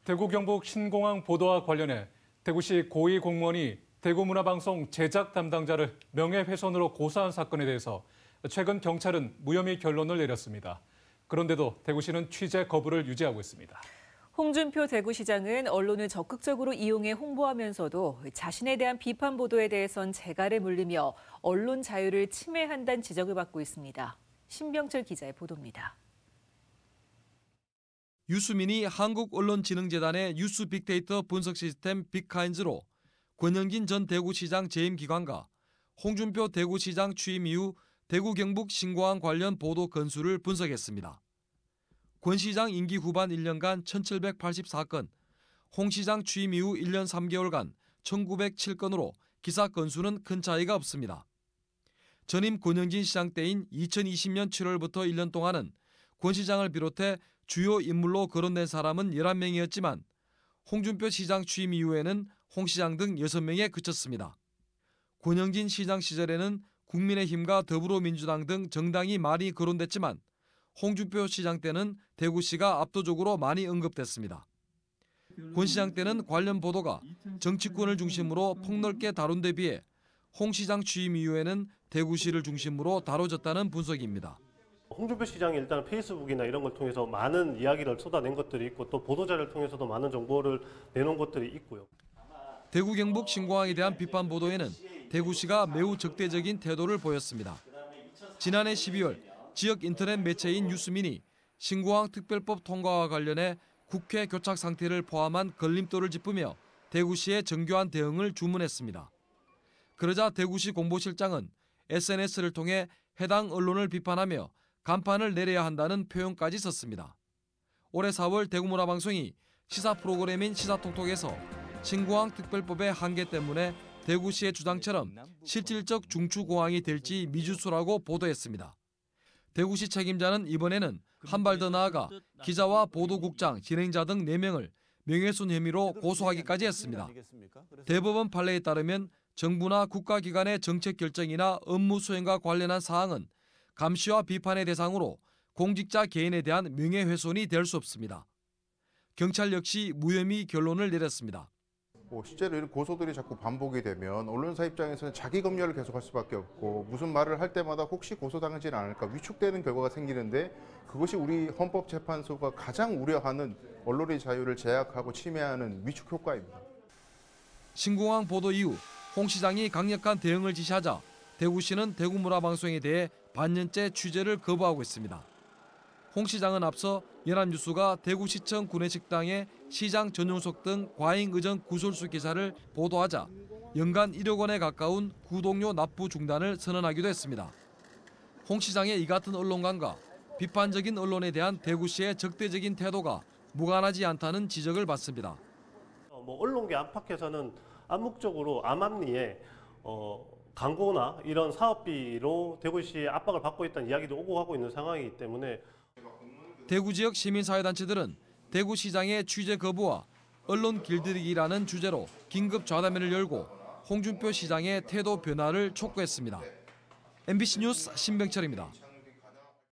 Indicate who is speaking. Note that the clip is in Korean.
Speaker 1: 대구 경북 신공항 보도와 관련해 대구시 고위 공무원이 대구문화방송 제작 담당자를 명예훼손으로 고소한 사건에 대해서 최근 경찰은 무혐의 결론을 내렸습니다. 그런데도 대구시는 취재 거부를 유지하고 있습니다.
Speaker 2: 홍준표 대구시장은 언론을 적극적으로 이용해 홍보하면서도 자신에 대한 비판 보도에 대해선 재갈에 물리며 언론 자유를 침해한다는 지적을 받고 있습니다. 신병철 기자의 보도입니다.
Speaker 3: 유수민이 한국언론진흥재단의 뉴스 빅데이터 분석 시스템 빅카인즈로 권영진 전 대구시장 재임 기간과 홍준표 대구시장 취임 이후 대구 경북 신공항 관련 보도 건수를 분석했습니다. 권 시장 임기 후반 1년간 1784건, 홍 시장 취임 이후 1년 3개월간 1907건으로 기사 건수는 큰 차이가 없습니다. 전임 권영진 시장 때인 2020년 7월부터 1년 동안은 권 시장을 비롯해 주요 인물로 거론된 사람은 11명이었지만 홍준표 시장 취임 이후에는 홍 시장 등 6명에 그쳤습니다. 권영진 시장 시절에는 국민의힘과 더불어민주당 등 정당이 많이 거론됐지만 홍준표 시장 때는 대구시가 압도적으로 많이 언급됐습니다. 권 시장 때는 관련 보도가 정치권을 중심으로 폭넓게 다룬 데 비해 홍 시장 취임 이후에는 대구시를 중심으로 다뤄졌다는 분석입니다.
Speaker 4: 홍준표 시장이 일단 페이스북이나 이런 걸 통해서 많은 이야기를 쏟아낸 것들이 있고 또 보도자를 통해서도 많은 정보를 내놓은 것들이 있고요.
Speaker 3: 대구 경북 신공항에 대한 비판 보도에는 대구시가 매우 적대적인 태도를 보였습니다. 지난해 12월 지역 인터넷 매체인 뉴스민이 신공항 특별법 통과와 관련해 국회 교착 상태를 포함한 걸림돌을 짚으며 대구시의 정교한 대응을 주문했습니다. 그러자 대구시 공보실장은 SNS를 통해 해당 언론을 비판하며 간판을 내려야 한다는 표현까지 썼습니다. 올해 4월 대구문화방송이 시사 프로그램인 시사톡톡에서 신공항 특별법의 한계 때문에 대구시의 주장처럼 실질적 중추공항이 될지 미지수라고 보도했습니다. 대구시 책임자는 이번에는 한 발 더 나아가 기자와 보도국장, 진행자 등 4명을 명예훼손 혐의로 고소하기까지 했습니다. 대법원 판례에 따르면 정부나 국가기관의 정책 결정이나 업무 수행과 관련한 사항은 감시와 비판의 대상으로 공직자 개인에 대한 명예훼손이 될 수 없습니다. 경찰 역시 무혐의 결론을 내렸습니다.
Speaker 5: 실제로 이런 고소들이 자꾸 반복이 되면 언론사 입장에서는 자기 검열을 계속할 수밖에 없고 무슨 말을 할 때마다 혹시 고소당하지는 않을까 위축되는 결과가 생기는데 그것이 우리 헌법재판소가 가장 우려하는 언론의 자유를 제약하고 침해하는 위축 효과입니다.
Speaker 3: 신공항 보도 이후 홍 시장이 강력한 대응을 지시하자 대구시는 대구문화방송에 대해 반년째 취재를 거부하고 있습니다. 홍 시장은 앞서 연합뉴스가 대구시청 구내식당의 시장 전용석 등 과잉 의전 구설수 기사를 보도하자 연간 1억 원에 가까운 구독료 납부 중단을 선언하기도 했습니다. 홍 시장의 이 같은 언론관과 비판적인 언론에 대한 대구시의 적대적인 태도가 무관하지 않다는 지적을 받습니다.
Speaker 4: 언론계 안팎에서는 암묵적으로 암암리에 광고나 이런 사업비로 대구시에 압박을 받고 있다는 이야기도 오고 가고 있는 상황이기 때문에
Speaker 3: 대구 지역 시민사회단체들은 대구시장의 취재 거부와 언론 길들이기라는 주제로 긴급 좌담회를 열고 홍준표 시장의 태도 변화를 촉구했습니다. MBC 뉴스 신병철입니다.